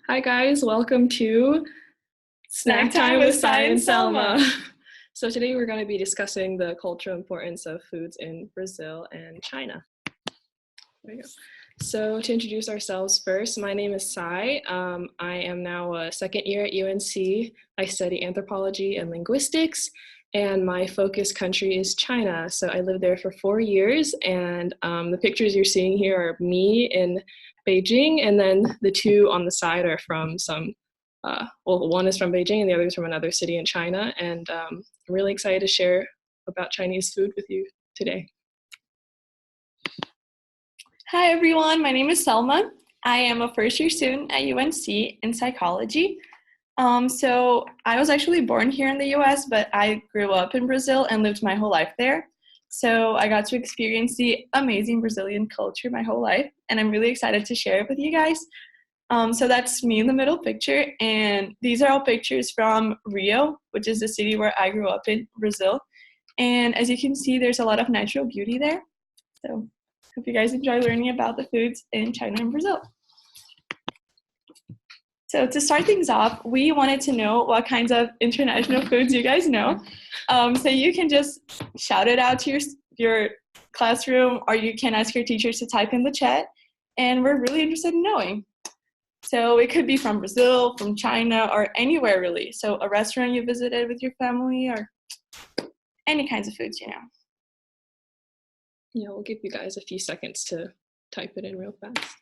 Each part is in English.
Hi guys, welcome to Snack time with Sai and Selma. So today we're going to be discussing the cultural importance of foods in Brazil and China. There you go. So to introduce ourselves first, my name is Sai. I am now a second year at UNC. I study anthropology and linguistics, and my focus country is China. So I lived there for 4 years, and the pictures you're seeing here are me in Beijing, and then the two on the side are from one is from Beijing and the other is from another city in China, and I'm really excited to share about Chinese food with you today. Hi everyone, my name is Selma. I am a first year student at UNC in psychology. So I was actually born here in the US, but I grew up in Brazil and lived my whole life there. So I got to experience the amazing Brazilian culture my whole life, and I'm really excited to share it with you guys. So that's me in the middle picture, and these are all pictures from Rio, which is the city where I grew up in Brazil. And as you can see, there's a lot of natural beauty there. So hope you guys enjoy learning about the foods in China and Brazil. So to start things off, we wanted to know what kinds of international foods you guys know. So you can just shout it out to your classroom, or you can ask your teachers to type in the chat, and we're really interested in knowing. So it could be from Brazil, from China, or anywhere really. So a restaurant you visited with your family, or any kinds of foods, Yeah, we'll give you guys a few seconds to type it in real fast.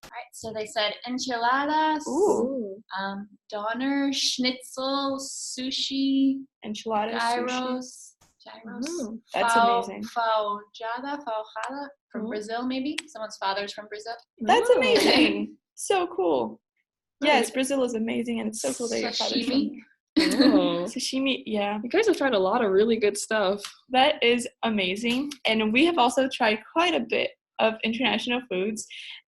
All right, so they said enchiladas, doner, schnitzel, sushi, enchiladas, gyros. Oh, that's amazing. Faujada from Brazil, maybe. Someone's father's from Brazil. That's amazing. So cool. Yes, Brazil is amazing, and it's so cool that your father's from. Oh. Sashimi, yeah. You guys have tried a lot of really good stuff. That is amazing. And we have also tried quite a bit of international foods.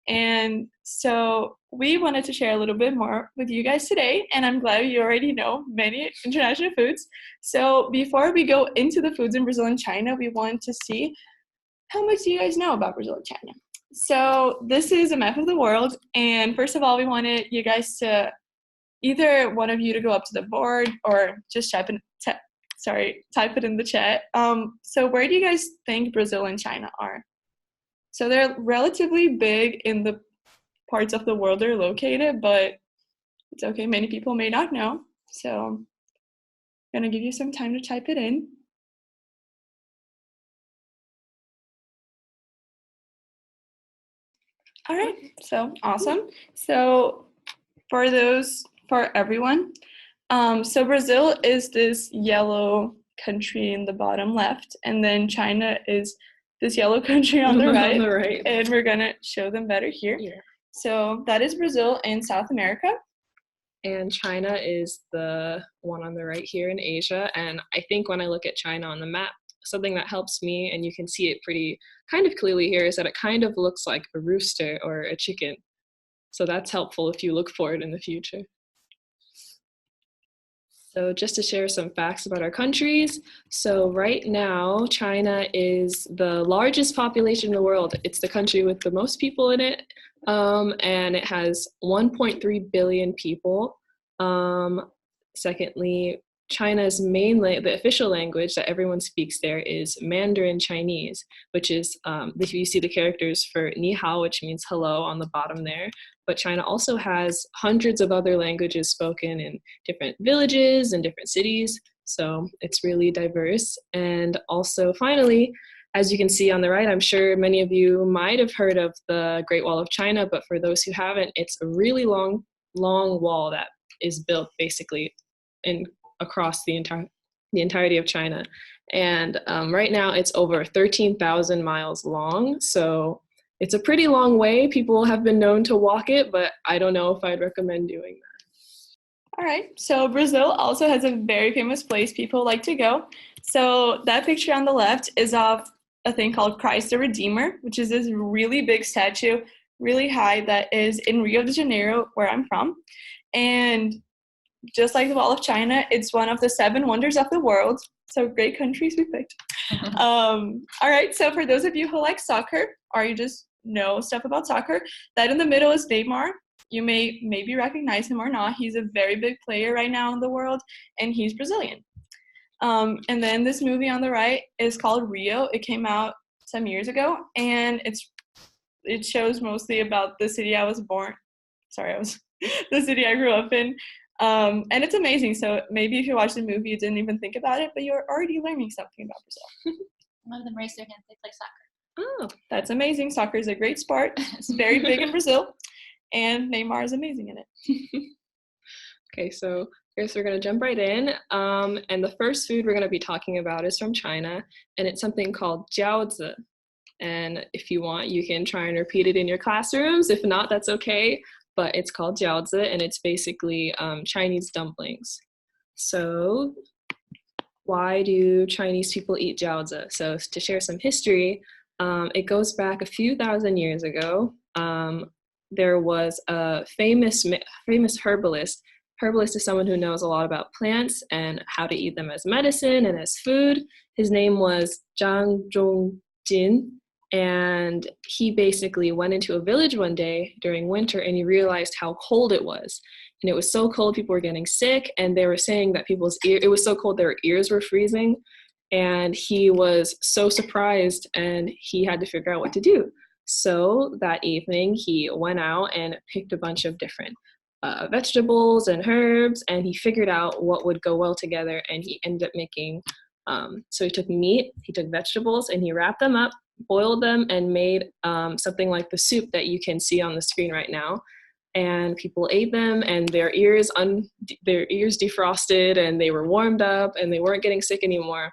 And so we wanted to share a little bit more with you guys today. And I'm glad you already know many international foods. So before we go into the foods in Brazil and China, we want to see how much do you guys know about Brazil and China. So this is a map of the world. And first of all, we wanted you guys to either one of you to go up to the board or just type it in the chat. So where do you guys think Brazil and China are? So they're relatively big in the parts of the world they're located, but it's okay. Many people may not know. So I'm going to give you some time to type it in. All right, so awesome. So for everyone, so Brazil is this yellow country in the bottom left, and then China is this yellow country on the right. On the right. And we're gonna show them better here. Yeah. So that is Brazil in South America. And China is the one on the right here in Asia. And I think when I look at China on the map, something that helps me, and you can see it pretty kind of clearly here, is that it kind of looks like a rooster or a chicken. So that's helpful if you look for it in the future. So just to share some facts about our countries. So right now, China is the largest population in the world. It's the country with the most people in it, and it has 1.3 billion people. Secondly, China's the official language that everyone speaks there is Mandarin Chinese, which is, if you see the characters for ni hao, which means hello on the bottom there. But China also has hundreds of other languages spoken in different villages and different cities. So it's really diverse. And also, finally, as you can see on the right, I'm sure many of you might have heard of the Great Wall of China, but for those who haven't, it's a really long wall that is built basically across the entirety of China. And right now it's over 13,000 miles long. So it's a pretty long way. People have been known to walk it, but I don't know if I'd recommend doing that. All right, so Brazil also has a very famous place people like to go. So that picture on the left is of a thing called Christ the Redeemer, which is this really big statue, really high, that is in Rio de Janeiro, where I'm from. And just like the Wall of China, it's one of the 7 wonders of the world. So great countries we picked. All right, so for those of you who like soccer, or you just know stuff about soccer, that in the middle is Neymar. You may maybe recognize him or not. He's a very big player right now in the world, and he's Brazilian. And then this movie on the right is called Rio. It came out some years ago, and it shows mostly about the city I was born. Sorry, the city I grew up in. And it's amazing. So maybe if you watch the movie, you didn't even think about it, but you're already learning something about Brazil. One of them raise their hands. They play soccer. Oh, that's amazing. Soccer is a great sport. It's very big in Brazil, and Neymar is amazing in it. Okay, so I guess we're going to jump right in. And the first food we're going to be talking about is from China, and it's something called Jiaozi. And if you want, you can try and repeat it in your classrooms. If not, that's okay. But it's called Jiaozi, and it's basically Chinese dumplings. So why do Chinese people eat Jiaozi? So to share some history, it goes back a few thousand years ago. There was a famous herbalist. Herbalist is someone who knows a lot about plants and how to eat them as medicine and as food. His name was Zhang Zhongjin, and he basically went into a village one day during winter, and he realized how cold it was. And it was so cold, people were getting sick, and they were saying that it was so cold their ears were freezing. And he was so surprised, and he had to figure out what to do. So that evening, he went out and picked a bunch of different vegetables and herbs, and he figured out what would go well together, and he ended up making, so he took meat, he took vegetables, and he wrapped them up, boiled them, and made something like the soup that you can see on the screen right now. And people ate them, and their ears defrosted, and they were warmed up, and they weren't getting sick anymore.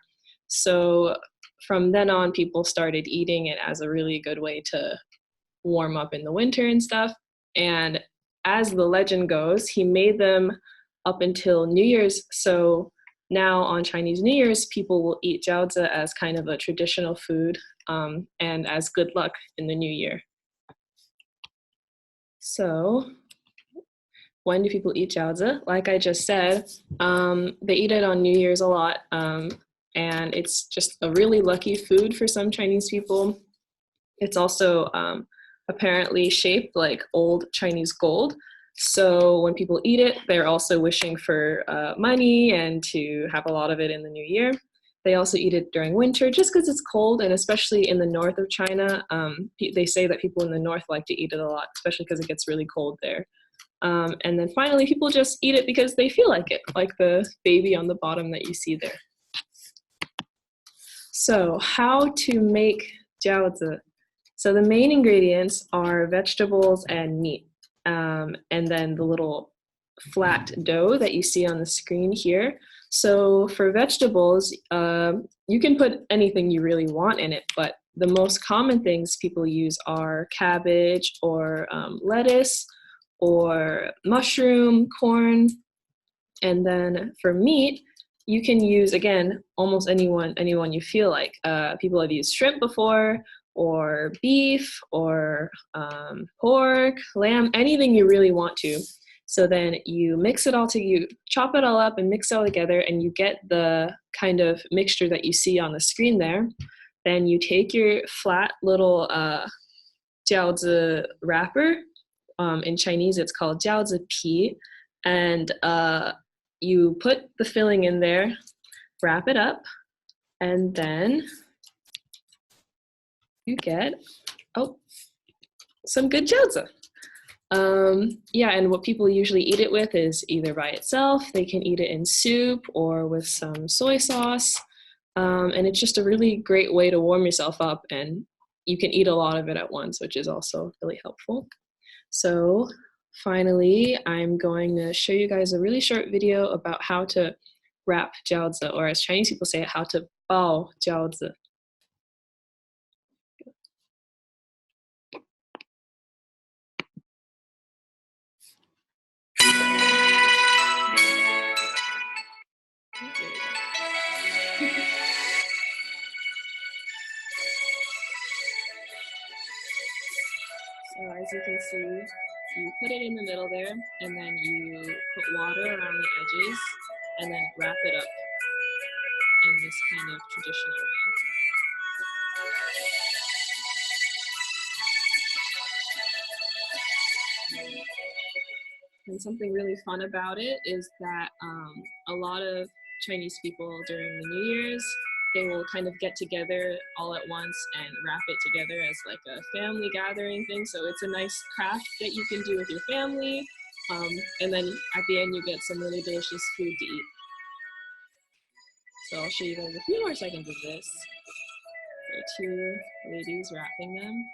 So from then on, people started eating it as a really good way to warm up in the winter and stuff. And as the legend goes, he made them up until New Year's. So now on Chinese New Year's, people will eat jiaozi as kind of a traditional food and as good luck in the new year. So when do people eat jiaozi? Like I just said, they eat it on New Year's a lot. And it's just a really lucky food for some Chinese people. It's also apparently shaped like old Chinese gold. So when people eat it, they're also wishing for money and to have a lot of it in the new year. They also eat it during winter just because it's cold, and especially in the north of China, they say that people in the north like to eat it a lot, especially because it gets really cold there. And then finally, people just eat it because they feel like it, like the baby on the bottom that you see there. So how to make jiaozi? So the main ingredients are vegetables and meat, and then the little flat dough that you see on the screen here. So for vegetables, you can put anything you really want in it, but the most common things people use are cabbage or lettuce or mushroom, corn. And then for meat, you can use, again, almost anyone you feel like. People have used shrimp before, or beef, or pork, lamb, anything you really want to. So then you mix it all you chop it all up and mix it all together, and you get the kind of mixture that you see on the screen there. Then you take your flat little jiaozi wrapper. In Chinese, it's called jiaozi pi, and you put the filling in there, wrap it up, and then you get, some good jiaozi. Yeah, and what people usually eat it with is either by itself, they can eat it in soup or with some soy sauce, and it's just a really great way to warm yourself up, and you can eat a lot of it at once, which is also really helpful. So finally, I'm going to show you guys a really short video about how to wrap jiaozi, or as Chinese people say it, how to bao jiaozi. So as you can see, you put it in the middle there, and then you put water around the edges, and then wrap it up. in this kind of traditional way. And something really fun about it is that a lot of Chinese people during the New Year's, they will kind of get together all at once and wrap it together as like a family gathering thing. So it's a nice craft that you can do with your family. And then at the end, you get some really delicious food to eat. So I'll show you guys a few more seconds of this. There are two ladies wrapping them.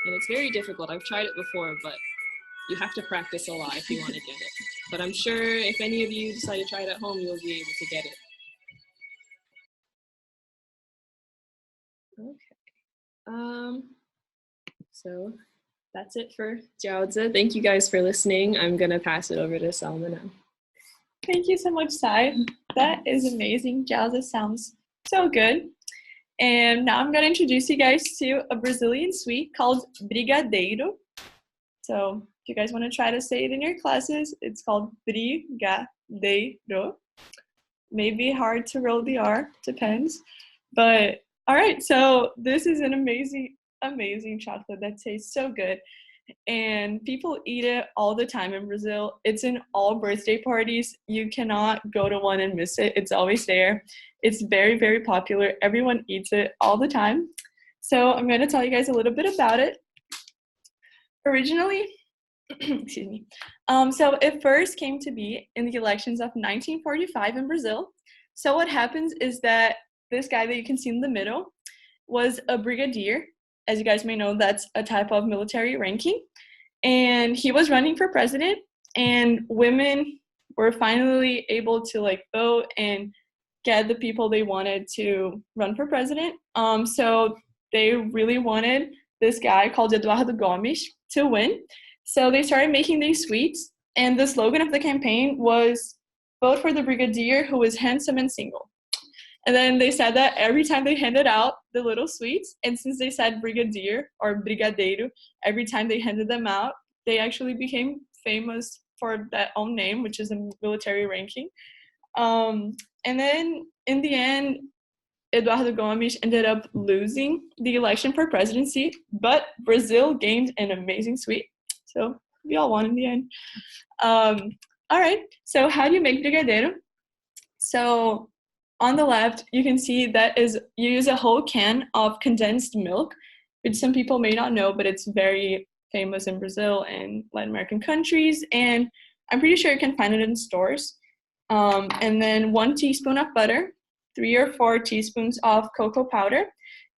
And it's very difficult. I've tried it before, but you have to practice a lot if you want to get it. But I'm sure if any of you decide to try it at home, you'll be able to get it. Okay. So that's it for Jiaozi. Thank you guys for listening. I'm going to pass it over to Selma now. Thank you so much, Sai. That is amazing. Jowls sounds so good. And now I'm going to introduce you guys to a Brazilian sweet called Brigadeiro. So if you guys want to try to say it in your classes, it's called Brigadeiro. Maybe hard to roll the R, depends. But all right, so this is an amazing, amazing chocolate that tastes so good. And people eat it all the time in Brazil. It's in all birthday parties. You cannot go to one and miss it. It's always there. It's very, very popular. Everyone eats it all the time. So I'm going to tell you guys a little bit about it. Originally, excuse me. So it first came to be in the elections of 1945 in Brazil. So what happens is that this guy that you can see in the middle was a brigadier. As you guys may know, that's a type of military ranking. And he was running for president, and women were finally able to like vote and get the people they wanted to run for president. So they really wanted this guy called Eduardo Gomes to win. So they started making these sweets, and the slogan of the campaign was vote for the brigadier who is handsome and single. And then they said that every time they handed out the little sweets, and since they said brigadier or brigadeiro, every time they handed them out, they actually became famous for that own name, which is a military ranking. And then in the end, Eduardo Gomes ended up losing the election for presidency, but Brazil gained an amazing sweet. So we all won in the end. All right, so how do you make brigadeiro? So on the left, you can see that is you use a whole can of condensed milk, which some people may not know, but it's very famous in Brazil and Latin American countries, and I'm pretty sure you can find it in stores. And then 1 teaspoon of butter, 3 or 4 teaspoons of cocoa powder,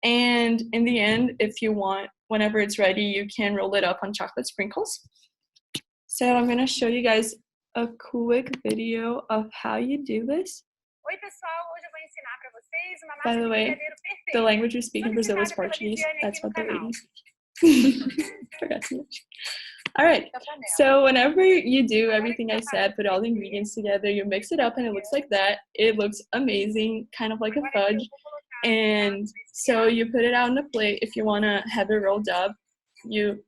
and in the end, if you want, whenever it's ready, you can roll it up on chocolate sprinkles. So I'm going to show you guys a quick video of how you do this. Oi, pessoal, hoje eu vou ensinar para vocês uma By massa the de way, brigadeiro perfeita. the language we speak in Brazil is Solicitada pela Portuguese. Viviane That's aqui no what the canal. ladies forgot to mention. All right, Da panela. so whenever you do everything I said, put all the ingredients together, you mix it up and it looks like that. It looks amazing, kind of like a Agora aqui eu fudge. vou colocar And so you put it out on the plate. If you want to have it rolled up, you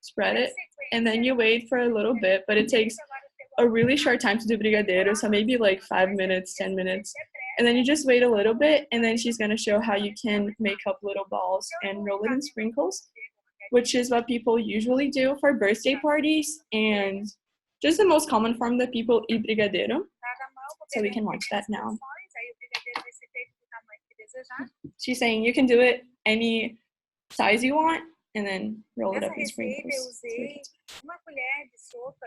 spread it and then you wait for a little bit, but it takes a really short time to do brigadeiro, so maybe like 5 minutes, 10 minutes. And then you just wait a little bit, and then she's going to show how you can make up little balls and roll it in sprinkles, which is what people usually do for birthday parties, and just the most common form that people eat brigadeiro. So we can watch that now. Aí o brigadeiro vai ser feito do tamanho que desejar. She's saying you can do it any size you want, and then roll it Nessa up in receita eu sprinkles. usei uma colher de sopa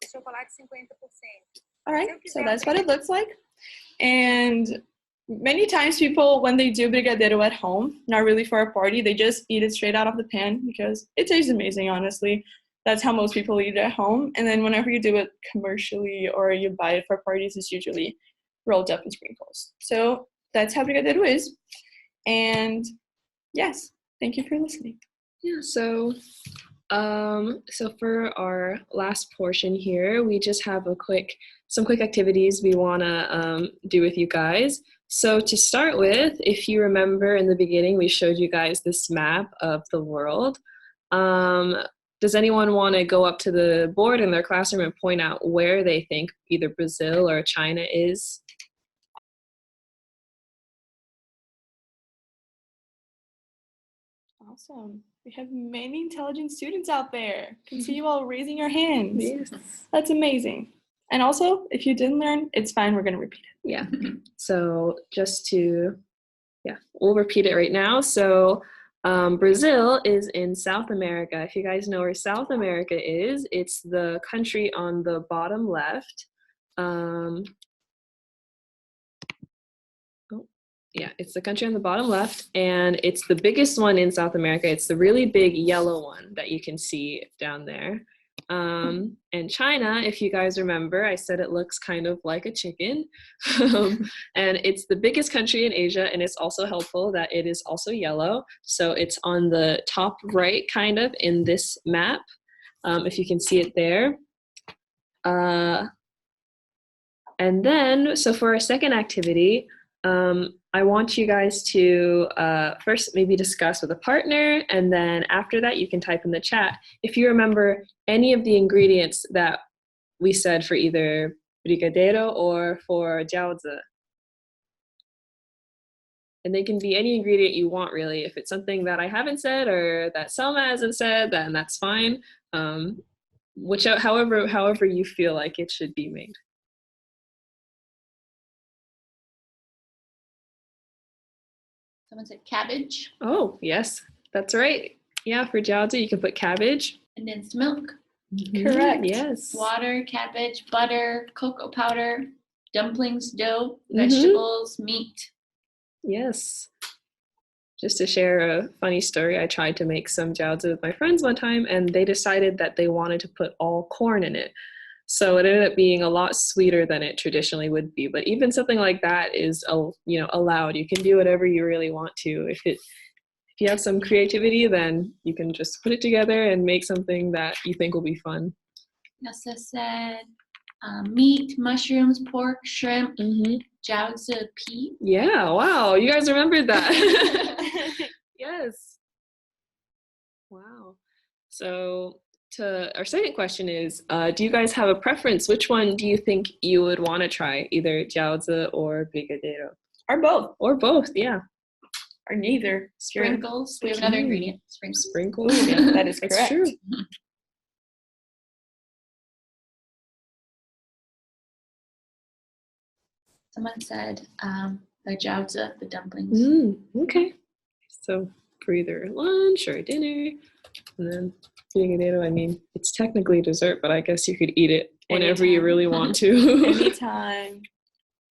de chocolate 50%. All right, so that's what it looks like. And many times people, when they do brigadeiro at home, not really for a party, they just eat it straight out of the pan because it tastes amazing, honestly. That's how most people eat it at home. And then whenever you do it commercially or you buy it for parties, it's usually rolled up in sprinkles. So that's how brigadeiro is. And yes, thank you for listening. Yeah, so for our last portion here, we just have some quick activities we want to do with you guys. So to start with, if you remember in the beginning, we showed you guys this map of the world. does anyone want to go up to the board in their classroom and point out where they think either Brazil or China is? Awesome. We have many intelligent students out there. Can see you all raising your hands. Yes. That's amazing. And also, if you didn't learn, it's fine. We're going to repeat it. Yeah. So just to, we'll repeat it right now. So Brazil is in South America. If you guys know where South America is, it's the country on the bottom left. It's the country on the bottom left, and it's the biggest one in South America. It's the really big yellow one that you can see down there. And China, if you guys remember, I said it looks kind of like a chicken. And it's the biggest country in Asia, and it's also helpful that it is also yellow. So it's on the top right, kind of, in this map, if you can see it there. And then, so for our second activity, I want you guys to first maybe discuss with a partner, and then after that you can type in the chat if you remember any of the ingredients that we said for either brigadeiro or for jowzi. And they can be any ingredient you want, really. If it's something that I haven't said or that Selma hasn't said, then that's fine. However you feel like it should be made. Someone said cabbage. Oh, yes, that's right. Yeah, for jowzi, you can put cabbage. Condensed milk. Correct. Yes. Water, cabbage, butter, cocoa powder, dumplings, dough, vegetables, meat. Yes. Just to share a funny story, I tried to make some jowzi with my friends one time, and they decided that they wanted to put all corn in it. So it ended up being a lot sweeter than it traditionally would be. But even something like that is, allowed. You can do whatever you really want to. If you have some creativity, then you can just put it together and make something that you think will be fun. Nessa said meat, mushrooms, pork, shrimp, jowzi, pea. Yeah, wow, you guys remembered that. Yes. Wow. So to our second question is, do you guys have a preference? Which one do you think you would want to try, either jowzi or brigadeiro? Or both. Or both, yeah. Or neither. Sprinkles. We have another ingredient. Sprinkles. Sprinkles, yeah. That is That's correct. true. Someone said the jowzi, the dumplings. Okay. So for either lunch or dinner, and then brigadeiro, I mean, it's technically dessert, but I guess you could eat it whenever you really want to. Anytime,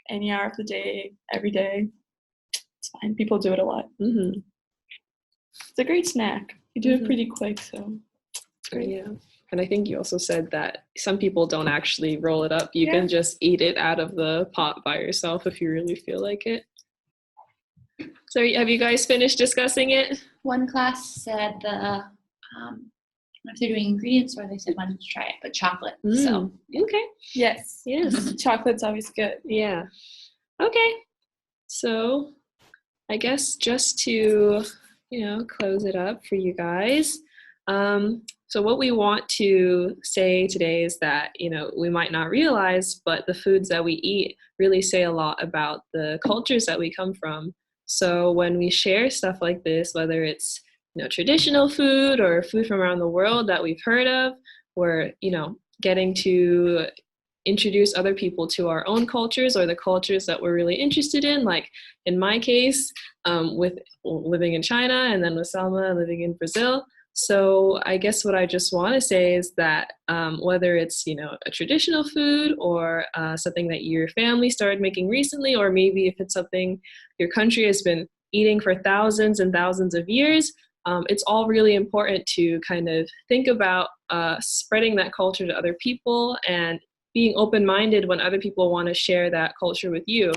any hour of the day, every day. It's fine. People do it a lot. It's a great snack. You do it pretty quick, so it's great. Yeah. And I think you also said that some people don't actually roll it up. You can just eat it out of the pot by yourself if you really feel like it. So have you guys finished discussing it? One class said if they're doing ingredients, or they said wanted to try it, but chocolate. So okay. Yes. Yes. Chocolate's always good. Yeah. Okay. So I guess just to, close it up for you guys. So what we want to say today is that, we might not realize, but the foods that we eat really say a lot about the cultures that we come from. So when we share stuff like this, whether it's, traditional food or food from around the world that we've heard of, we're, getting to introduce other people to our own cultures or the cultures that we're really interested in. Like in my case, with living in China, and then with Selma living in Brazil. So I guess what I just want to say is that whether it's, a traditional food or something that your family started making recently, or maybe if it's something your country has been eating for thousands and thousands of years, it's all really important to kind of think about spreading that culture to other people and being open-minded when other people want to share that culture with you,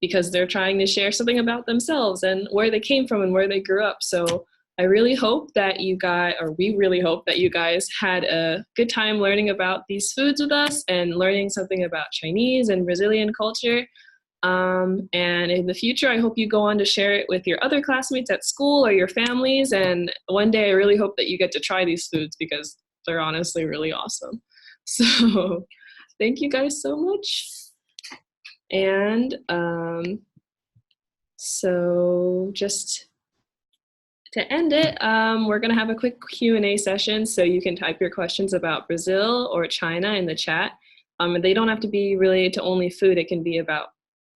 because they're trying to share something about themselves and where they came from and where they grew up. So I really hope that we really hope that you guys had a good time learning about these foods with us and learning something about Chinese and Brazilian culture. And in the future, I hope you go on to share it with your other classmates at school or your families. And one day, I really hope that you get to try these foods because they're honestly really awesome. So thank you guys so much. And so just to end it, we're going to have a quick Q&A session, so you can type your questions about Brazil or China in the chat. They don't have to be related to only food. It can be about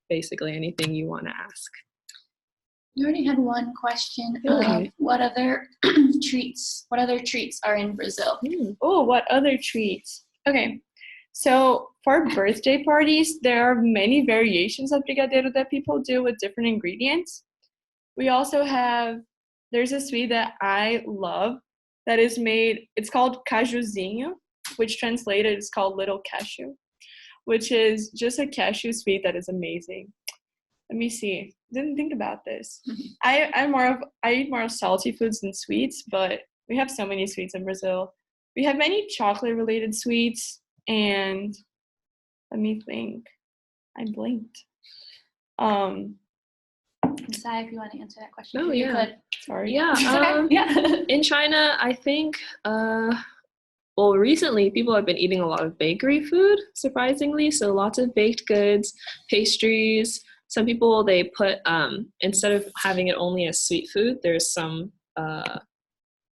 basically anything you want to ask. You already had one question. Okay. What other treats are in Brazil? Oh, what other treats? Okay, so for birthday parties, there are many variations of brigadeiro that people do with different ingredients. We also have, there's a sweet that I love that is made, it's called cajuzinho, which translated is called little cashew, which is just a cashew sweet that is amazing. Let me see. Didn't think about this. I eat more of salty foods than sweets, but we have so many sweets in Brazil. We have many chocolate-related sweets, and let me think. I blinked. Sai, if you want to answer that question. Oh, yeah. Could. Sorry. Yeah. Okay. Yeah. In China, I think, well, recently people have been eating a lot of bakery food, surprisingly. So lots of baked goods, pastries. Some people, they put, instead of having it only as sweet food, there's some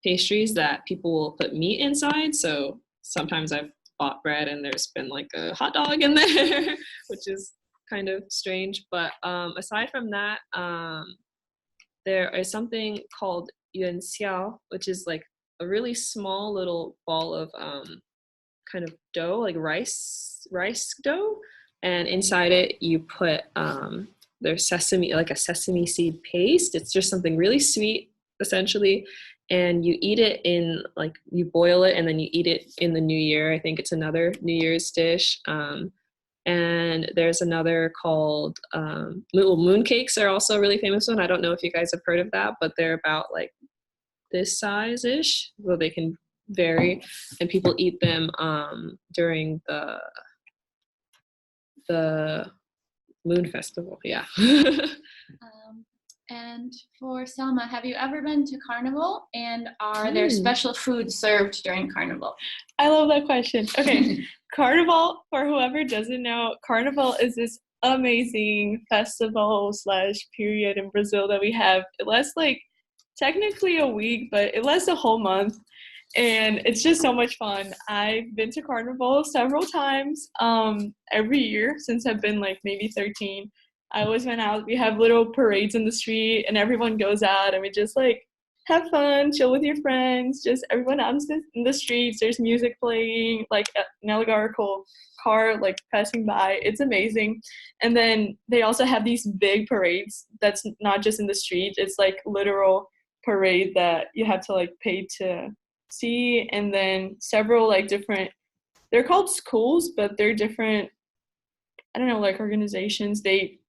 pastries that people will put meat inside. So sometimes I've bought bread and there's been like a hot dog in there, which is kind of strange. But aside from that, there is something called yuan xiao, which is like a really small little ball of kind of dough, like rice dough, and inside it you put there's sesame, like a sesame seed paste. It's just something really sweet, essentially, and you eat it in, like, you boil it and then you eat it in the new year. I think it's another New Year's dish. And there's another called moon cakes are also a really famous one. I don't know if you guys have heard of that, but they're about like this size-ish, so they can vary, and people eat them during the moon festival. Yeah. And for Selma, have you ever been to Carnival? And are there special foods served during Carnival? I love that question. Okay, Carnival, for whoever doesn't know, Carnival is this amazing festival / period in Brazil that we have. It lasts like technically a week, but it lasts a whole month. And it's just so much fun. I've been to Carnival several times every year since I've been like maybe 13. I always went out. We have little parades in the street and everyone goes out and we just like have fun, chill with your friends, just everyone out in the streets. There's music playing, like an allegorical car like passing by. It's amazing. And then they also have these big parades that's not just in the street. It's like literal parade that you have to like pay to see. And then several like different, they're called schools, but they're different, I don't know, like organizations. They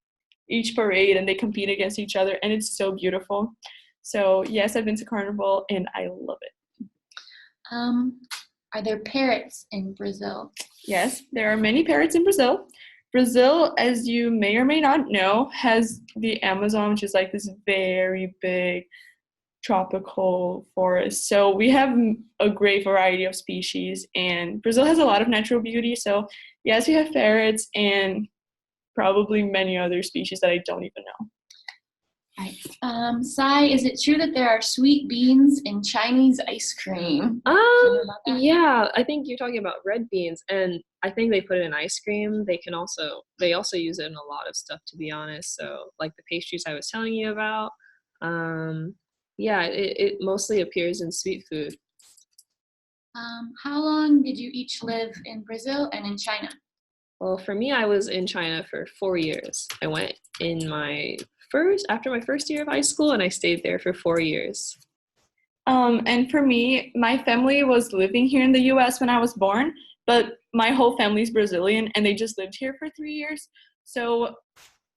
each parade and they compete against each other, and it's so beautiful. So yes, I've been to Carnival and I love it. Are there parrots in Brazil? Yes, there are many parrots in Brazil. Brazil, as you may or may not know, has the Amazon, which is like this very big tropical forest. So we have a great variety of species, and Brazil has a lot of natural beauty. So yes, we have parrots and probably many other species that I don't even know. Right. Sai, is it true that there are sweet beans in Chinese ice cream? Yeah, I think you're talking about red beans, and I think they put it in ice cream. They also use it in a lot of stuff, to be honest. So like the pastries I was telling you about. Yeah, it mostly appears in sweet food. How long did you each live in Brazil and in China? Well, for me, I was in China for 4 years. I went in after my first year of high school, and I stayed there for 4 years. And for me, my family was living here in the US when I was born, but my whole family's Brazilian, and they just lived here for 3 years. So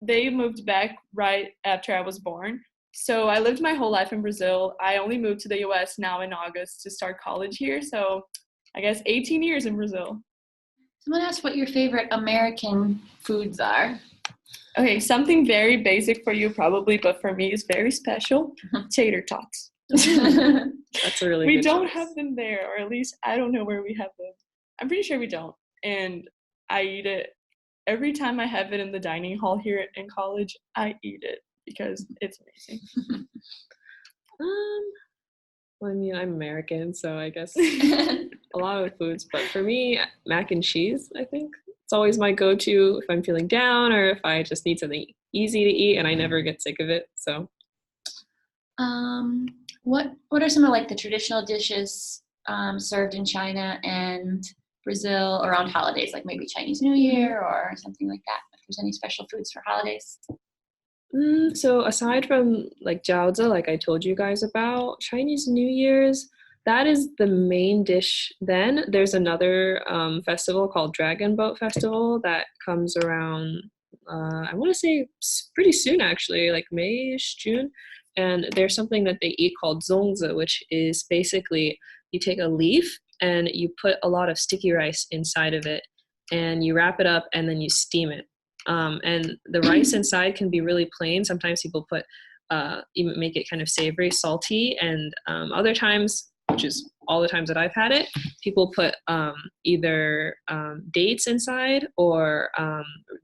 they moved back right after I was born. So I lived my whole life in Brazil. I only moved to the US now in August to start college here. So I guess 18 years in Brazil. Someone asked what your favorite American foods are. Okay, something very basic for you probably, but for me is very special. Tater tots. That's a really We good don't choice. have them there, or at least I don't know where we have them. I'm pretty sure we don't. And I eat it every time I have it in the dining hall here in college. I eat it because it's amazing. Well, I mean, I'm American, so I guess a lot of foods. But for me, mac and cheese, I think it's always my go-to if I'm feeling down or if I just need something easy to eat, and I never get sick of it. So, what are some of like the traditional dishes served in China and Brazil around holidays, like maybe Chinese New Year or something like that? If there's any special foods for holidays. so aside from like Jiaozi, like I told you guys about, Chinese New Year's, that is the main dish. Then there's another festival called Dragon Boat Festival that comes around, I want to say pretty soon actually, like May-ish, June. And there's something that they eat called zongzi, which is basically you take a leaf and you put a lot of sticky rice inside of it and you wrap it up and then you steam it. And the rice inside can be really plain. Sometimes people put, even make it kind of savory, salty, and other times, which is all the times that I've had it, people put either dates inside or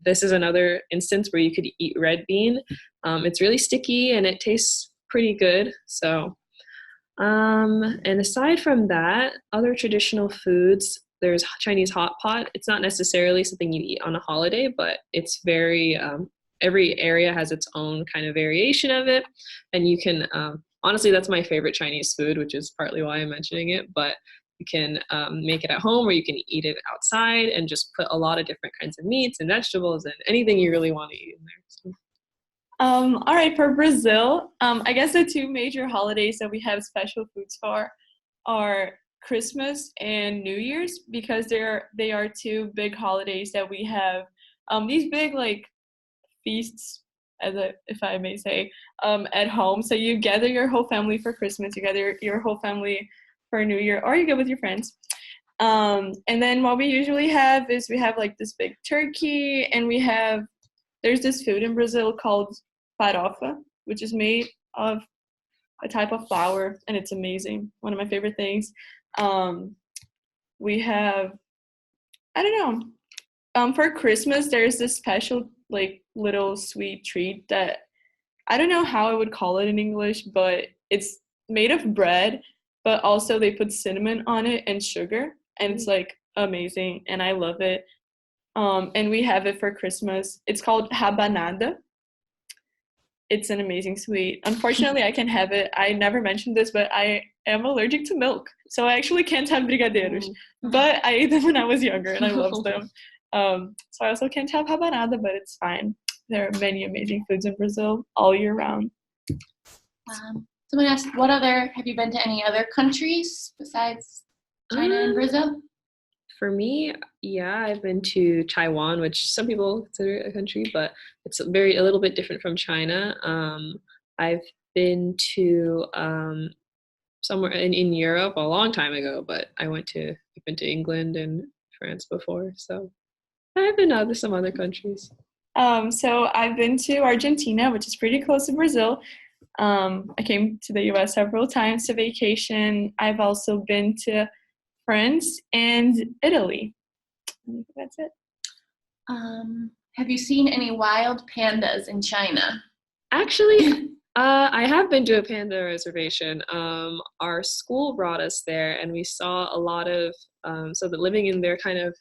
this is another instance where you could eat red bean. It's really sticky and it tastes pretty good. So, and aside from that, other traditional foods, there's Chinese hot pot. It's not necessarily something you eat on a holiday, but it's very, every area has its own kind of variation of it. And you can, honestly, that's my favorite Chinese food, which is partly why I'm mentioning it, but you can make it at home or you can eat it outside and just put a lot of different kinds of meats and vegetables and anything you really want to eat in there. So. All right, for Brazil, I guess the two major holidays that we have special foods for are Christmas and New Year's because they are two big holidays that we have. These big like feasts, if I may say, at home. So you gather your whole family for Christmas, you gather your whole family for New Year, or you go with your friends. And then what we usually have is we have like this big turkey, and there's this food in Brazil called farofa, which is made of a type of flour, and it's amazing. One of my favorite things. We have, I don't know, for Christmas, there's this special like little sweet treat that I don't know how I would call it in English, but it's made of bread, but also they put cinnamon on it and sugar, and it's like amazing, and I love it. And we have it for Christmas. It's called rabanada. It's an amazing sweet. Unfortunately, I can't have it. I never mentioned this, but I am allergic to milk, so I actually can't have Brigadeiros. But I ate them when I was younger, and I loved them. So I also can't have rabanada, but it's fine. There are many amazing foods in Brazil all year round. Someone asked, have you been to any other countries besides China and Brazil? For me, yeah, I've been to Taiwan, which some people consider a country, but it's a little bit different from China. I've been to somewhere in Europe a long time ago, but I've been to England and France before, so I've been to some other countries. So I've been to Argentina, which is pretty close to Brazil. I came to the US several times to vacation. I've also been to France and Italy. That's it. Have you seen any wild pandas in China? Actually, I have been to a panda reservation. Our school brought us there, and we saw a lot of living in their kind of,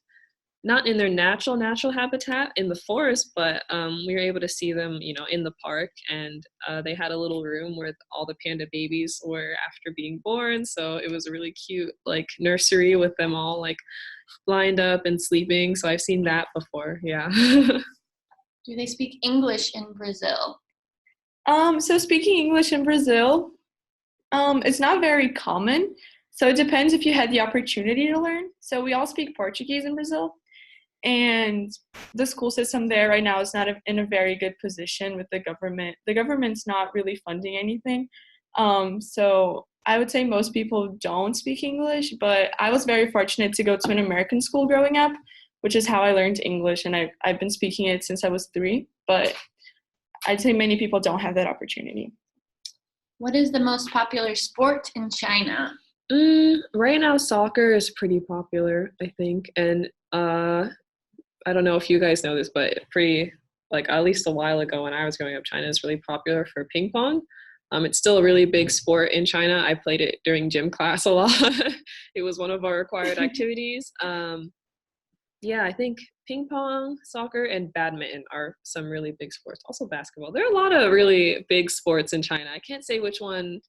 not in their natural habitat in the forest, but we were able to see them, in the park, and they had a little room where all the panda babies were after being born. So it was a really cute, like, nursery with them all like lined up and sleeping. So I've seen that before. Yeah. Do they speak English in Brazil? So speaking English in Brazil, it's not very common. So it depends if you had the opportunity to learn. So we all speak Portuguese in Brazil. And the school system there right now is not in a very good position with the government. The government's not really funding anything. So I would say most people don't speak English, but I was very fortunate to go to an American school growing up, which is how I learned English. And I've been speaking it since I was 3. but I'd say many people don't have that opportunity. What is the most popular sport in China? Right now, soccer is pretty popular, I think. And I don't know if you guys know this, but pretty, like, at least a while ago when I was growing up, China is really popular for ping pong. It's still a really big sport in China. I played it during gym class a lot. It was one of our required activities. Yeah, I think ping pong, soccer, and badminton are some really big sports. Also basketball. There are a lot of really big sports in China. I can't say which one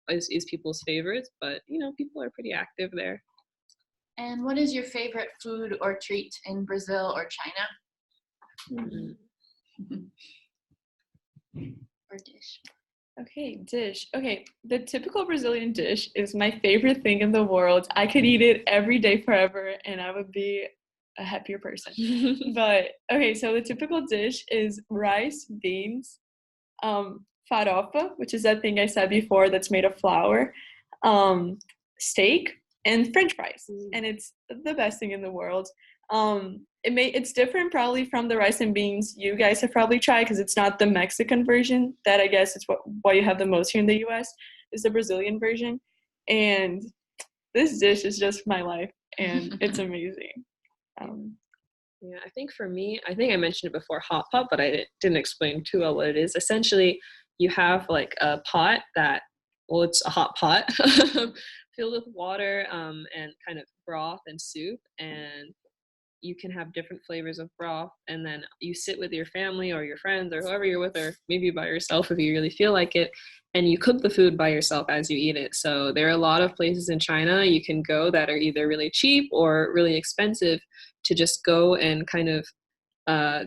is people's favorites, but people are pretty active there. And what is your favorite food or treat in Brazil or China? Or dish? Okay, dish. Okay, the typical Brazilian dish is my favorite thing in the world. I could eat it every day forever, and I would be a happier person. But okay, so the typical dish is rice, beans, farofa, which is that thing I said before that's made of flour, steak, and French fries, and it's the best thing in the world. It's different probably from the rice and beans you guys have probably tried, because it's not the Mexican version that I guess it's what you have the most here in the U.S. is the Brazilian version, and this dish is just my life, and it's amazing. Yeah, I think for me, I think I mentioned it before, hot pot, but I didn't explain too well what it is. Essentially, you have like a pot it's a hot pot filled with water and kind of broth and soup, and you can have different flavors of broth, and then you sit with your family or your friends or whoever you're with, or maybe by yourself if you really feel like it, and you cook the food by yourself as you eat it. So there are a lot of places in China you can go that are either really cheap or really expensive to just go and kind of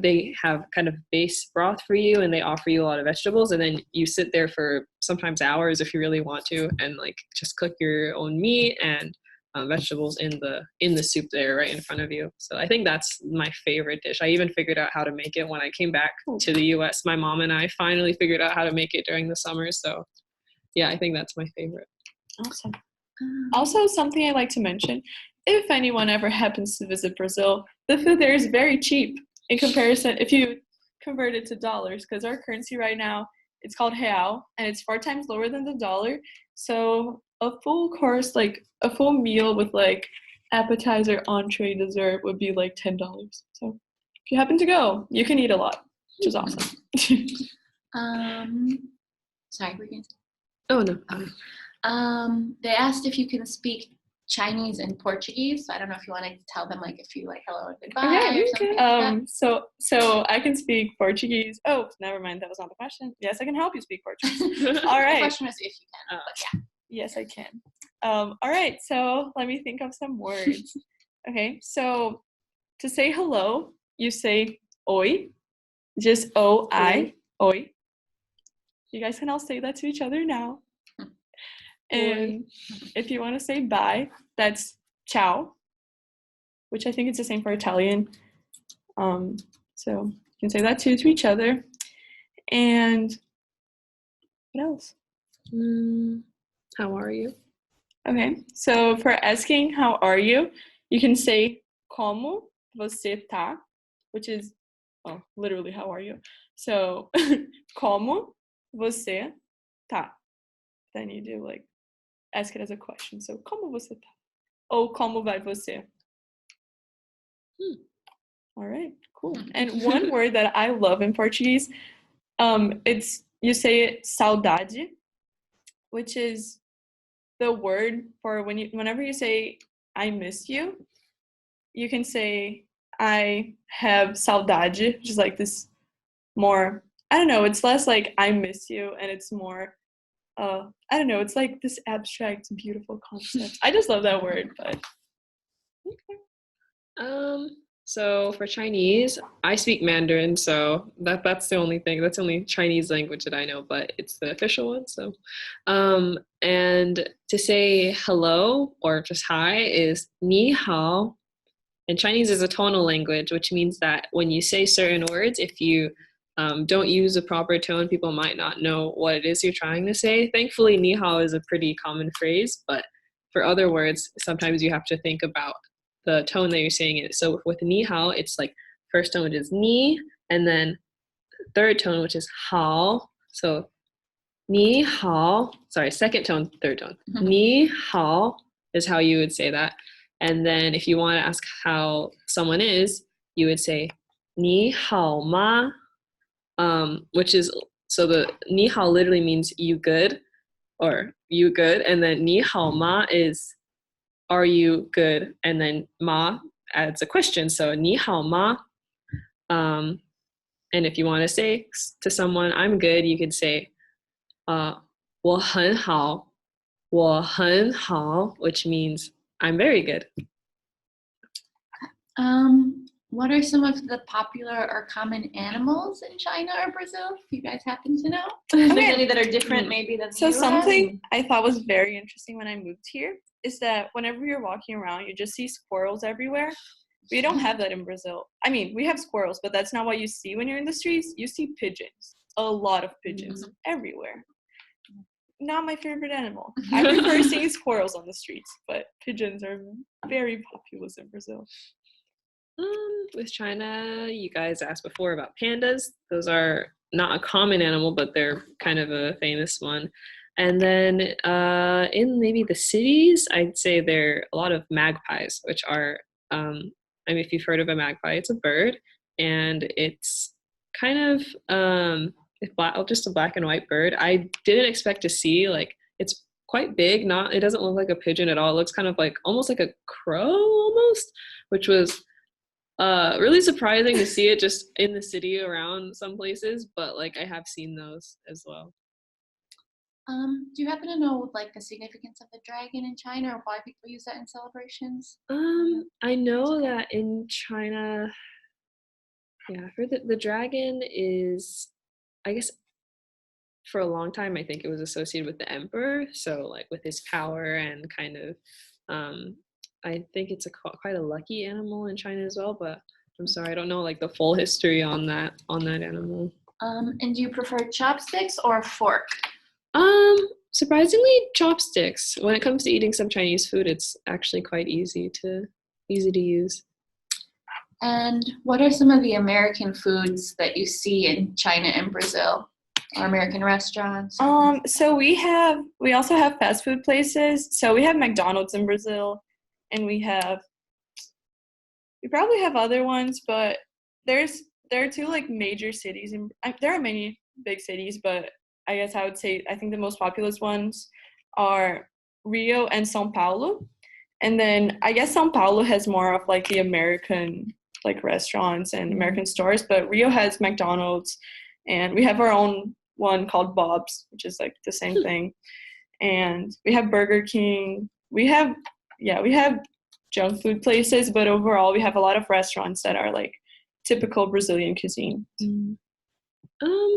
they have kind of base broth for you, and they offer you a lot of vegetables, and then you sit there for sometimes hours if you really want to, and like just cook your own meat and vegetables in the soup there right in front of you. So I think that's my favorite dish. I even figured out how to make it when I came back to the US. My mom and I finally figured out how to make it during the summer. So yeah, I think that's my favorite. Awesome. Also, something I like to mention, if anyone ever happens to visit Brazil, the food there is very cheap in comparison if you convert it to dollars, because our currency right now, it's called real, and it's 4 times lower than the dollar. So a full course, like a full meal with like appetizer, entree, dessert would be like $10. So if you happen to go, you can eat a lot, which is awesome. Sorry, we're going to. Oh no. They asked if you can speak Chinese and Portuguese. So I don't know if you want to tell them like a few like hello and goodbye or something like that. So I can speak Portuguese. Oh, never mind. That was not the question. Yes, I can help you speak Portuguese. All right. The question was if you can. But yeah. Yes, I can. All right. So let me think of some words. Okay. So to say hello, you say oi, just O-I, oi. You guys can all say that to each other now. And if you want to say bye, that's ciao, which I think it's the same for Italian. So you can say that too to each other. And what else? How are you? Okay, so for asking how are you, you can say como você tá, which is literally how are you. So como você tá. Then you do like ask it as a question. So como você tá? Ou como vai você? All right, cool. And one word that I love in Portuguese, you say it saudade, which is the word for whenever you say I miss you, you can say I have saudade, which is like this more, I don't know, it's less like I miss you, and it's more I don't know, it's like this abstract, beautiful concept. I just love that word, but okay. So for Chinese, I speak Mandarin, so that's the only thing. That's the only Chinese language that I know, but it's the official one. So, and to say hello or just hi is ni hao. And Chinese is a tonal language, which means that when you say certain words, if you don't use a proper tone, people might not know what it is you're trying to say. Thankfully, ni hao is a pretty common phrase, but for other words, sometimes you have to think about the tone that you're saying it. So with ni hao, it's like first tone is ni, and then third tone, which is hao. So ni hao, sorry, second tone, third tone. Ni hao is how you would say that. And then if you want to ask how someone is, you would say ni hao ma, which is, so the ni hao literally means you good or you good. And then ni hao ma is are you good? And then ma adds a question. So ni hao ma. And if you want to say to someone, I'm good, you could say, 我很好,我很好, which means I'm very good. What are some of the popular or common animals in China or Brazil? If you guys happen to know, if there's any that are different, maybe than the So US? something I thought was very interesting when I moved here is that whenever you're walking around, you just see squirrels everywhere. We don't have that in Brazil. I mean, we have squirrels, but that's not what you see when you're in the streets. You see pigeons, a lot of pigeons everywhere. Not my favorite animal. I prefer seeing squirrels on the streets, but pigeons are very populous in Brazil. With China, you guys asked before about pandas. Those are not a common animal, but they're kind of a famous one. And then in maybe the cities, I'd say there are a lot of magpies, which are, I mean, if you've heard of a magpie, it's a bird, and it's kind of just a black and white bird. I didn't expect to see, like, it's quite big. It doesn't look like a pigeon at all. It looks kind of like almost like a crow almost, which was really surprising to see it just in the city around some places, but like I have seen those as well. Do you happen to know like the significance of the dragon in China or why people use that in celebrations? I know that in China, yeah, for the dragon is, I guess for a long time, I think it was associated with the emperor. So like with his power and kind of, I think it's quite a lucky animal in China as well, but I'm sorry, I don't know like the full history on that animal. And do you prefer chopsticks or fork? Surprisingly, chopsticks. When it comes to eating some Chinese food, it's actually quite easy to use. And what are some of the American foods that you see in China and Brazil, or American restaurants? So we also have fast food places. So we have McDonald's in Brazil, and we probably have other ones, but there are two like major cities, there are many big cities, but I guess I would say I think the most populous ones are Rio and São Paulo. And then I guess São Paulo has more of like the American like restaurants and American stores, but Rio has McDonald's, and we have our own one called Bob's, which is like the same thing. And we have Burger King. We have junk food places, but overall we have a lot of restaurants that are like typical Brazilian cuisine.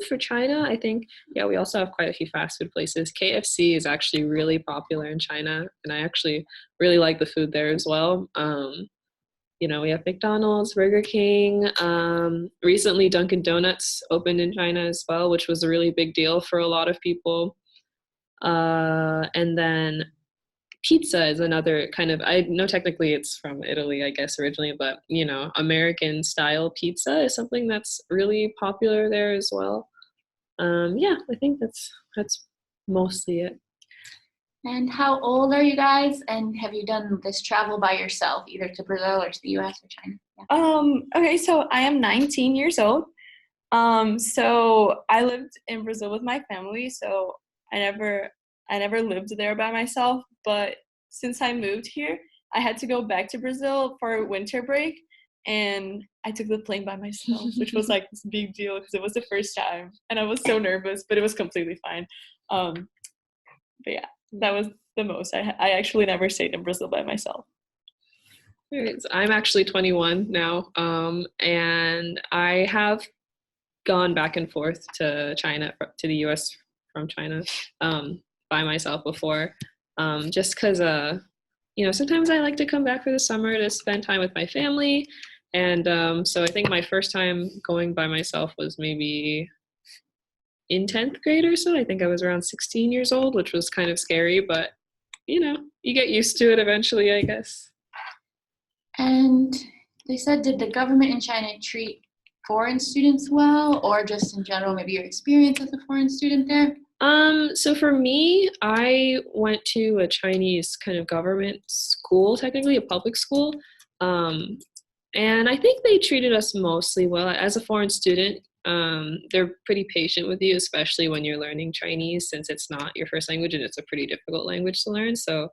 For China, I think, we also have quite a few fast food places. KFC is actually really popular in China, and I actually really like the food there as well. We have McDonald's, Burger King. Recently, Dunkin' Donuts opened in China as well, which was a really big deal for a lot of people. And then pizza is another kind of, I know technically it's from Italy, I guess, originally, but, American style pizza is something that's really popular there as well. I think that's mostly it. And how old are you guys? And have you done this travel by yourself, either to Brazil or to the US or China? Yeah. Okay, so I am 19 years old. So I lived in Brazil with my family, so I never lived there by myself, but since I moved here, I had to go back to Brazil for winter break, and I took the plane by myself, which was like this big deal because it was the first time, and I was so nervous, but it was completely fine. But yeah, that was the most. I actually never stayed in Brazil by myself. So I'm actually 21 now, and I have gone back and forth to China, to the US from China, by myself before, just because, sometimes I like to come back for the summer to spend time with my family. And so I think my first time going by myself was maybe in 10th grade or so. I think I was around 16 years old, which was kind of scary, but, you get used to it eventually, I guess. And they said, did the government in China treat foreign students well, or just in general, maybe your experience as a foreign student there? So for me, I went to a Chinese kind of government school, technically a public school. Um, and I think they treated us mostly well. As a foreign student, they're pretty patient with you, especially when you're learning Chinese, since it's not your first language and it's a pretty difficult language to learn. So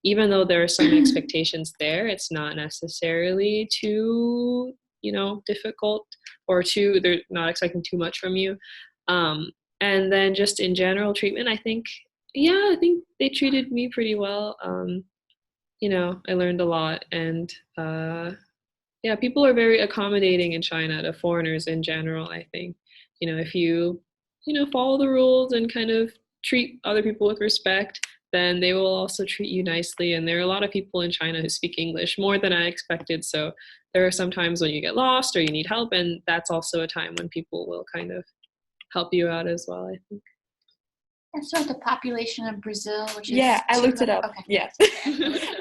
even though there are some expectations there, it's not necessarily too, difficult or they're not expecting too much from you. And then just in general treatment, I think they treated me pretty well. I learned a lot, and people are very accommodating in China to foreigners in general, I think. If you, follow the rules and kind of treat other people with respect, then they will also treat you nicely. And there are a lot of people in China who speak English more than I expected. So there are some times when you get lost or you need help, and that's also a time when people will kind of help you out as well, I think. And so the population of Brazil, which is... Yeah, I looked it up. Okay. Yes.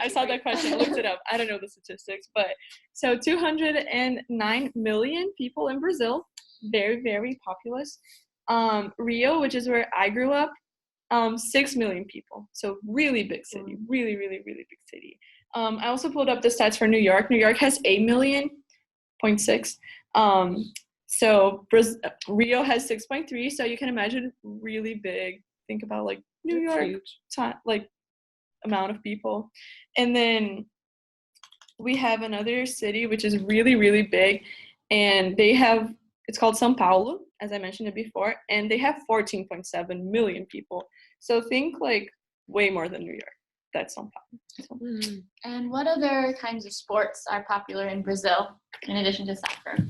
I saw that question. I looked it up. I don't know the statistics, but so 209 million people in Brazil. Very, very populous. Rio, which is where I grew up, 6 million people. So really big city. Really, really, really big city. I also pulled up the stats for New York. New York has 8.6 million. So Rio has 6.3. So you can imagine really big. Think about like New York, like amount of people. And then we have another city which is really, really big, and it's called São Paulo, as I mentioned it before, and they have 14.7 million people. So think like way more than New York. That's São Paulo. So. And what other kinds of sports are popular in Brazil in addition to soccer?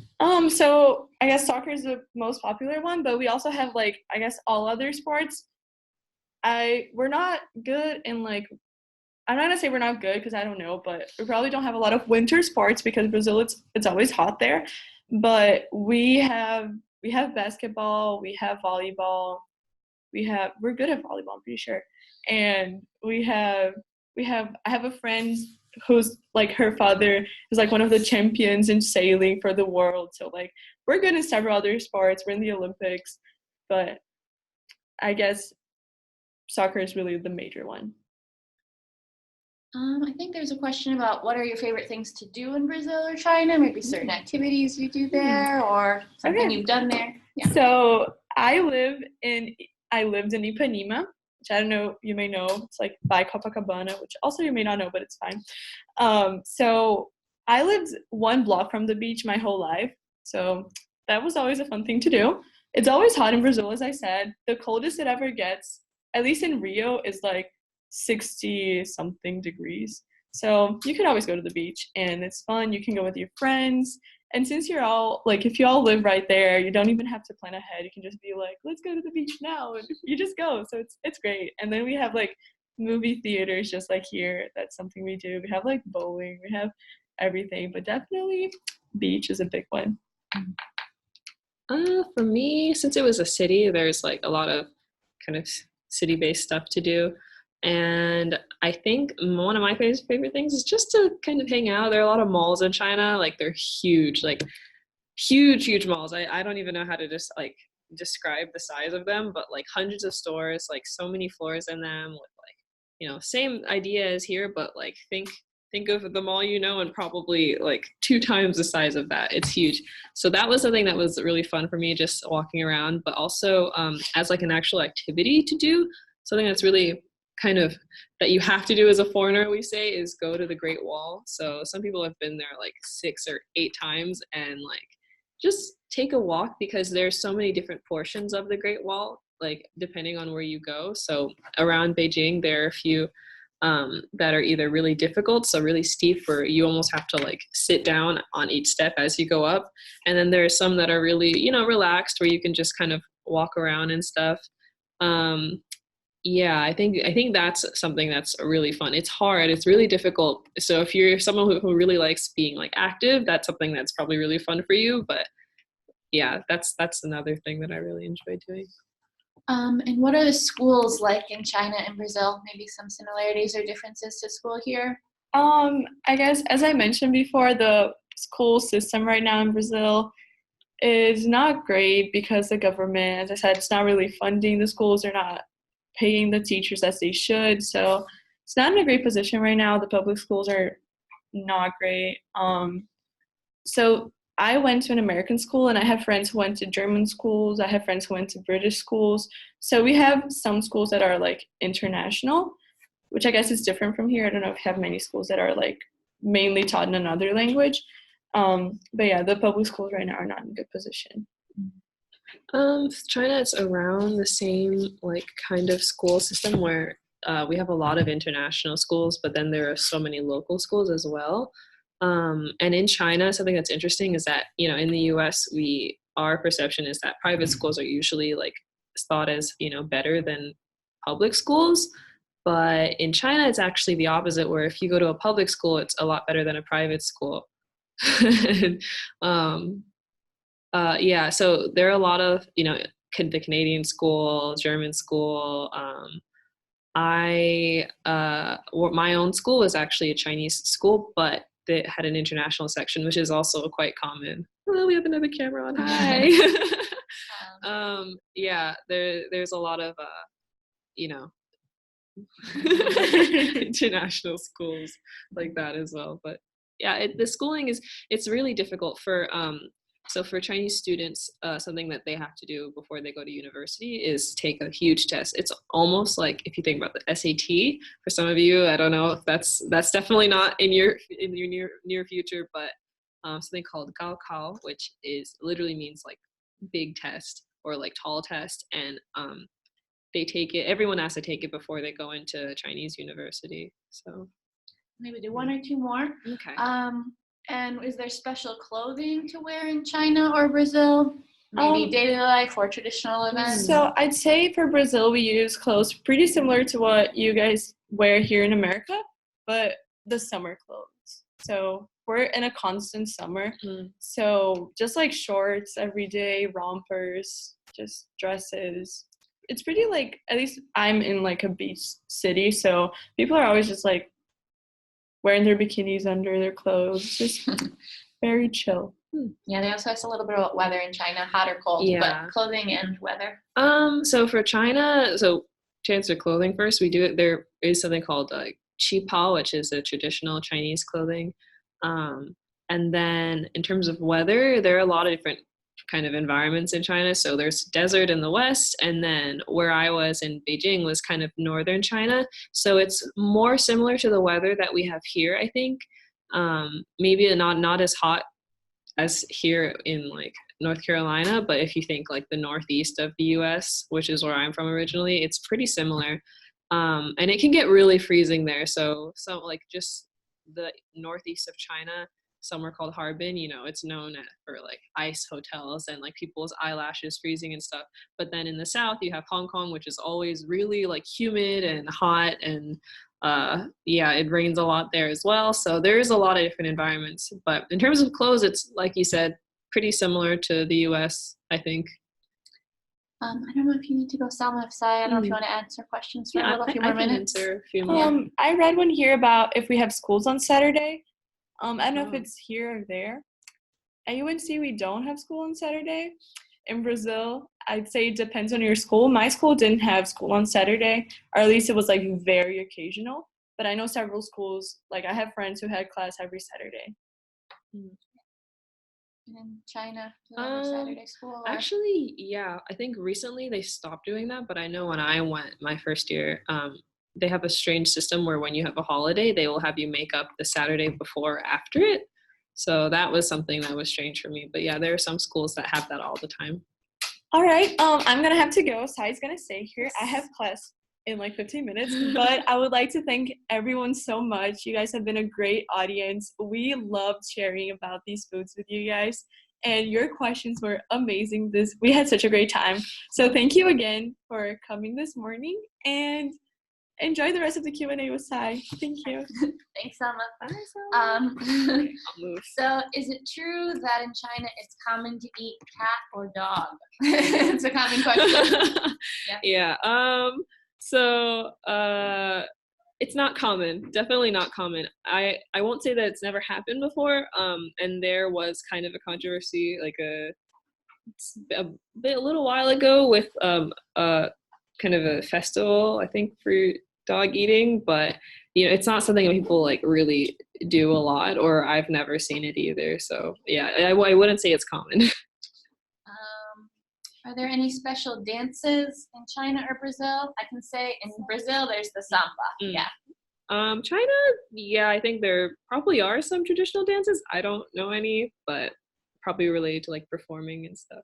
So I guess soccer is the most popular one, but we also have like, I guess, all other sports. We're not good in like, I'm not gonna say we're not good because I don't know, but we probably don't have a lot of winter sports because Brazil, it's always hot there. But we have basketball, we have volleyball, we're good at volleyball, I'm pretty sure. And I have a friend who's like, her father is like one of the champions in sailing for the world. So like we're good in several other sports. We're in the Olympics, but I guess soccer is really the major one. I think there's a question about what are your favorite things to do in Brazil or China? Maybe certain activities you do there or something you've done there. Yeah. So I lived in Ipanema, which I don't know, you may know. It's like by Copacabana, which also you may not know, but it's fine. So I lived 1 block from the beach my whole life. So that was always a fun thing to do. It's always hot in Brazil, as I said. The coldest it ever gets, at least in Rio, is like 60 something degrees. So you can always go to the beach and it's fun. You can go with your friends. And since you're all like, if you all live right there, you don't even have to plan ahead. You can just be like, let's go to the beach now. And you just go. So it's great. And then we have like movie theaters just like here. That's something we do. We have like bowling. We have everything. But definitely beach is a big one. For me, since it was a city, there's like a lot of kind of city-based stuff to do. And I think one of my favorite things is just to kind of hang out. There are a lot of malls in China, like they're huge, like huge malls. I don't even know how to just like describe the size of them, but like hundreds of stores, like so many floors in them with like, same idea as here, but like think of the mall, and probably like 2 times the size of that. It's huge. So that was something that was really fun for me, just walking around, but also as like an actual activity to do, something that's really kind of that you have to do as a foreigner, we say, is go to the Great Wall. So some people have been there like 6 or 8 times and like just take a walk, because there's so many different portions of the Great Wall, like depending on where you go. So around Beijing, there are a few that are either really difficult, so really steep, where you almost have to like sit down on each step as you go up. And then there are some that are really, relaxed, where you can just kind of walk around and stuff. Yeah, I think that's something that's really fun. It's hard. It's really difficult. So if you're someone who really likes being like active, that's something that's probably really fun for you. But yeah, that's another thing that I really enjoy doing. And what are the schools like in China and Brazil? Maybe some similarities or differences to school here? I guess, as I mentioned before, the school system right now in Brazil is not great because the government, as I said, it's not really funding the schools. They're not paying the teachers as they should. So it's not in a great position right now. The public schools are not great. So I went to an American school, and I have friends who went to German schools. I have friends who went to British schools. So we have some schools that are like international, which I guess is different from here. I don't know if you have many schools that are like mainly taught in another language. But yeah, the public schools right now are not in a good position. China is around the same like kind of school system where we have a lot of international schools, but then there are so many local schools as well. And in China, something that's interesting is that, you know, in the US, our perception is that private schools are usually like thought as, you know, better than public schools. But in China, it's actually the opposite, where if you go to a public school, it's a lot better than a private school. um, yeah, so there are a lot of, you know, the Canadian school, German school. My own school was actually a Chinese school, but it had an international section, which is also quite common. Oh, we have another camera on. Hi. Yeah, there's a lot of, you know, international schools like that as well. But yeah, the schooling it's really difficult for so for Chinese students, something that they have to do before they go to university is take a huge test. It's almost like if you think about the SAT. For some of you, I don't know if that's definitely not in your near future, but something called Gaokao, which literally means like big test or like tall test, and they take it. Everyone has to take it before they go into Chinese university. So maybe do one or two more. okay. And is there special clothing to wear in China or Brazil? Maybe daily life or traditional events? So I'd say for Brazil, we use clothes pretty similar to what you guys wear here in America, but the summer clothes. So we're in a constant summer. So just like shorts every day, rompers, just dresses. It's pretty like, at least I'm in like a beach city, so people are always just like wearing their bikinis under their clothes, just very chill. Yeah, they also asked a little bit about weather in China, hot or cold, but clothing and weather. So for China, to answer clothing first, there is something called qipao, which is a traditional Chinese clothing. And then in terms of weather, there are a lot of different kind of environments in China. So there's desert in the west, and then where I was in Beijing was kind of northern China. So it's more similar to the weather that we have here, I think. Maybe not as hot as here in like North Carolina, but if you think like the northeast of the US, which is where I'm from originally, it's pretty similar. And it can get really freezing there. So like just the northeast of China, somewhere called Harbin, you know, it's known for like ice hotels and like people's eyelashes freezing and stuff. But then in the south, you have Hong Kong, which is always really like humid and hot, and yeah, it rains a lot there as well. So there's a lot of different environments. But in terms of clothes, it's like you said, pretty similar to the US, I think. I don't know if you need to go, Selma. I don't know if you want to answer questions for a few more minutes. Answer a few more. I read one here about if we have schools on Saturday. I don't know if it's here or there. At UNC, we don't have school on Saturday. In Brazil, I'd say it depends on your school. My school didn't have school on Saturday, or at least it was like very occasional. But I know several schools, like I have friends who had class every Saturday. In China, Saturday school? Or? Actually, yeah, I think recently they stopped doing that, but I know when I went my first year, they have a strange system where when you have a holiday, they will have you make up the Saturday before or after it. So that was something that was strange for me. But yeah, there are some schools that have that all the time. All right, I'm going to have to go. Sai's going to stay here. I have class in like 15 minutes, but I would like to thank everyone so much. You guys have been a great audience. We loved sharing about these foods with you guys, and your questions were amazing. We had such a great time. So thank you again for coming this morning, and enjoy the rest of the Q&A with Sai. Thank you. Thanks, Selma. Bye, Selma. So is it true that in China it's common to eat cat or dog? It's a common question. Yeah. So it's not common. Definitely not common. I won't say that it's never happened before. And there was kind of a controversy, like a little while ago with kind of a festival, I think, for dog eating, but it's not something that people like really do a lot, or I've never seen it either. So yeah, I wouldn't say it's common. Are there any special dances in China or Brazil? I can say in Brazil there's the samba. Yeah. China, yeah, I think there probably are some traditional dances. I don't know any, but probably related to like performing and stuff.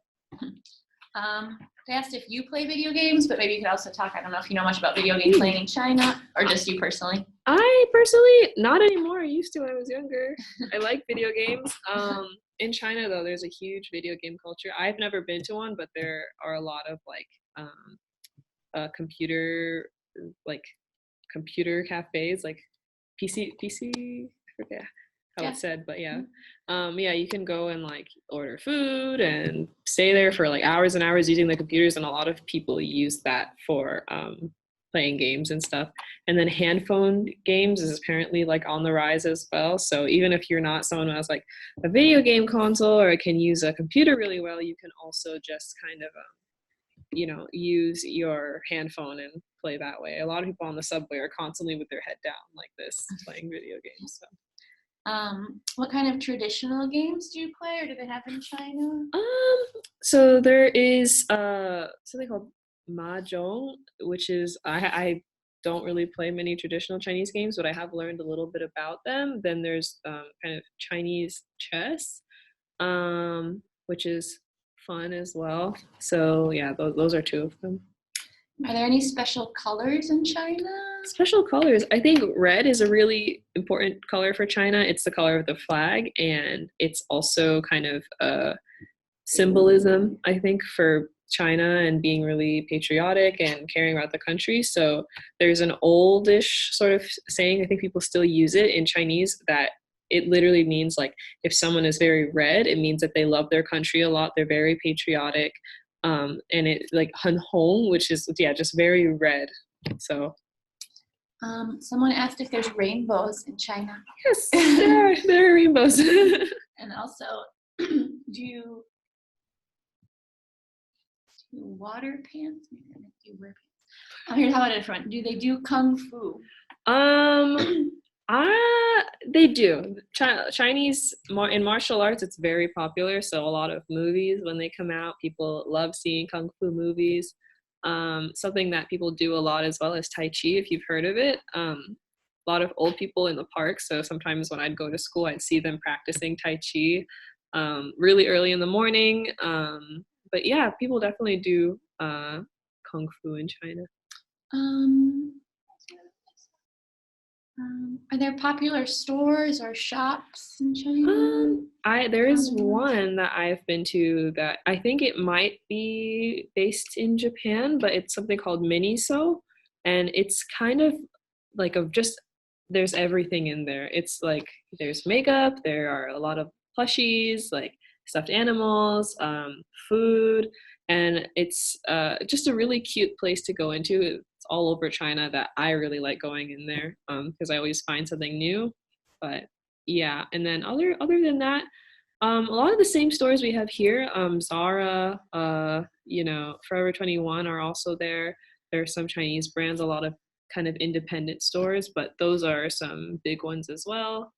They asked if you play video games, but maybe you could also talk, I don't know if you know much about video game playing in China, or just you personally. I personally, not anymore. I used to when I was younger. I like video games. In China, though, there's a huge video game culture. I've never been to one, but there are a lot of computer cafes, like PC. I forget how it's said, but yeah. You can go and like order food and stay there for like hours and hours using the computers, and a lot of people use that for playing games and stuff. And then hand phone games is apparently like on the rise as well. So even if you're not someone who has like a video game console or can use a computer really well, you can also just kind of use your hand phone and play that way. A lot of people on the subway are constantly with their head down like this playing video games. So. What kind of traditional games do you play, or do they have in China? So there is something called mahjong, which is I don't really play many traditional Chinese games, but I have learned a little bit about them. Then there's kind of Chinese chess, which is fun as well. So yeah, those are two of them. Are there any special colors in China? Special colors. I think red is a really important color for China. It's the color of the flag, and it's also kind of a symbolism, I think, for China and being really patriotic and caring about the country. So there's an oldish sort of saying, I think people still use it in Chinese, that it literally means like if someone is very red, it means that they love their country a lot. They're very patriotic. And it like hun hong, which is just very red. So someone asked if there's rainbows in China. Yes, there are rainbows. And also, do you water pants? Maybe you wear pants. Here's how it is front. Do they do kung fu? They do. Chinese in martial arts, it's very popular. So a lot of movies, when they come out, people love seeing kung fu movies. Something that people do a lot as well is Tai Chi, if you've heard of it. A lot of old people in the park. So sometimes when I'd go to school, I'd see them practicing Tai Chi really early in the morning. But yeah, people definitely do kung fu in China. Are there popular stores or shops in China? There is one that I've been to that I think it might be based in Japan, but it's something called Miniso, and it's kind of like there's everything in there. It's like there's makeup, there are a lot of plushies, like stuffed animals, food, and it's just a really cute place to go into. It's all over China that I really like going in there because I always find something new. But yeah, and then other than that, a lot of the same stores we have here, Zara, Forever 21 are also there. There are some Chinese brands, a lot of kind of independent stores, but those are some big ones as well.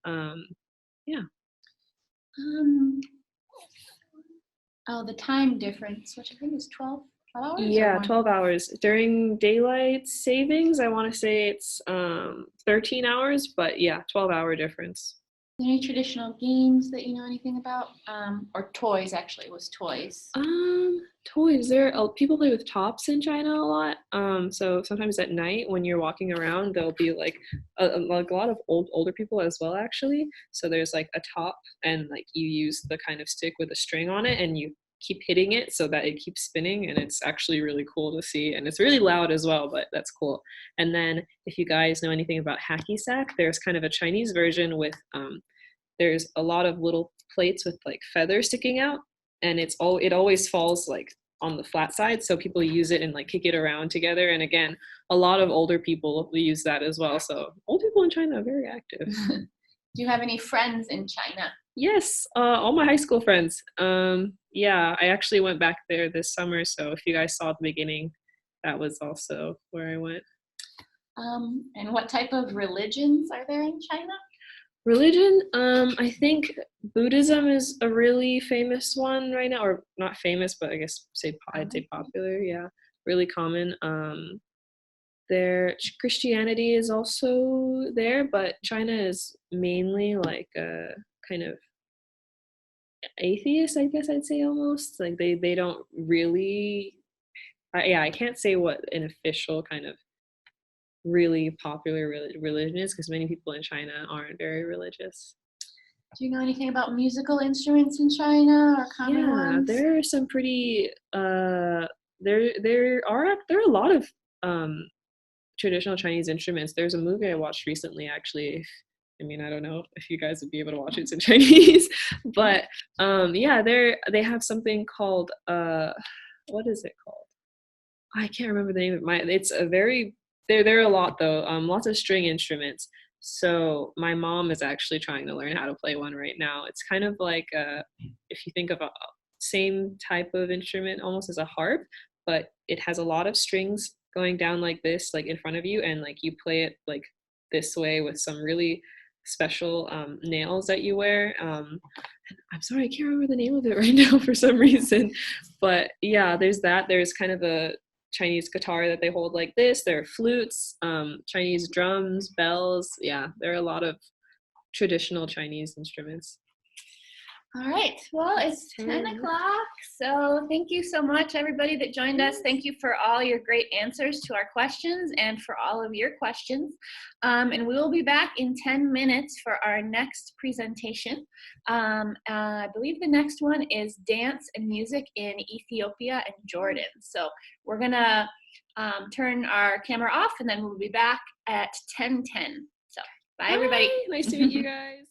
The time difference, which I think is 12 hours? Yeah, 12 hours. During daylight savings, I want to say it's 13 hours, but yeah, 12-hour difference. Any traditional games that you know anything about? Or toys, actually, was toys. Toys. People play with tops in China a lot. So sometimes at night when you're walking around, there'll be like a lot of older people as well, actually. So there's like a top, and like you use the kind of stick with a string on it, and you keep hitting it so that it keeps spinning, and it's actually really cool to see, and it's really loud as well, but that's cool. And then if you guys know anything about hacky sack, there's kind of a Chinese version with there's a lot of little plates with like feathers sticking out, and it always falls like on the flat side, so people use it and like kick it around together. And again, a lot of older people use that as well, so old people in China are very active. Do you have any friends in China? Yes, all my high school friends. Yeah, I actually went back there this summer, so if you guys saw at the beginning, that was also where I went. And what type of religions are there in China? Religion, I think Buddhism is a really famous one right now, or not famous, but I guess I'd say popular. Yeah, really common. There, Christianity is also there, but China is mainly like a kind of atheist, I guess I'd say almost. Like they don't really. Yeah, I can't say what an official kind of really popular religion is because many people in China aren't very religious. Do you know anything about musical instruments in China or common Yeah, ones? there are some pretty there are a lot of traditional Chinese instruments. There's a movie I watched recently actually. I mean, I don't know if you guys would be able to watch it, it's in Chinese, but yeah, they have something called what is it called? I can't remember the name of it. It's a very there are a lot though. Lots of string instruments. So my mom is actually trying to learn how to play one right now. It's kind of like if you think of a same type of instrument almost as a harp, but it has a lot of strings going down like this, like in front of you, and like you play it like this way with some really special nails that you wear. I'm sorry, I can't remember the name of it right now for some reason. But yeah, there's that. There's kind of a Chinese guitar that they hold like this. There are flutes, Chinese drums, bells. Yeah, there are a lot of traditional Chinese instruments. All right, well, it's 10 o'clock, so thank you so much, everybody that joined us. Thank you for all your great answers to our questions and for all of your questions. And we will be back in 10 minutes for our next presentation. I believe the next one is dance and music in Ethiopia and Jordan. So we're gonna turn our camera off and then we'll be back at 10:10. So bye, everybody. Nice to meet you guys.